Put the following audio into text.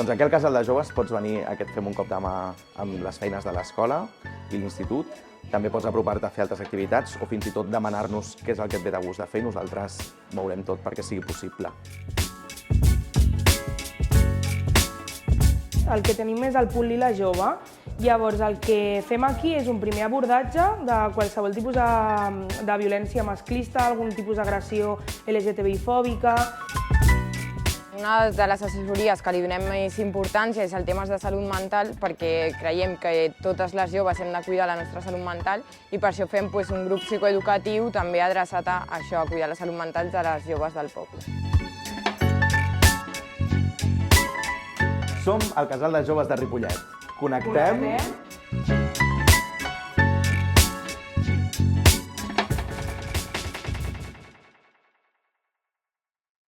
Doncs aquí al Casal de Joves pots venir a Fem un cop de mà amb les feines de l'escola i l'institut. També pots apropar-te a fer altres activitats o fins i tot demanar-nos què és el que et ve de gust de fer i nosaltres mourem tot perquè sigui possible. El que tenim és el punt lila jove. Llavors, el que fem aquí és un primer abordatge de qualsevol tipus de violència masclista, algun tipus d'agressió LGTBI-fòbica. Una de les assessories que li donem més importància és el temes de salut mental, perquè creiem que totes les joves hem de cuidar la nostra salut mental i per això fem un grup psicoeducatiu també adreçat a això, a cuidar la salut mental de les joves del poble. Som al Casal de Joves de Ripollet. Connectem.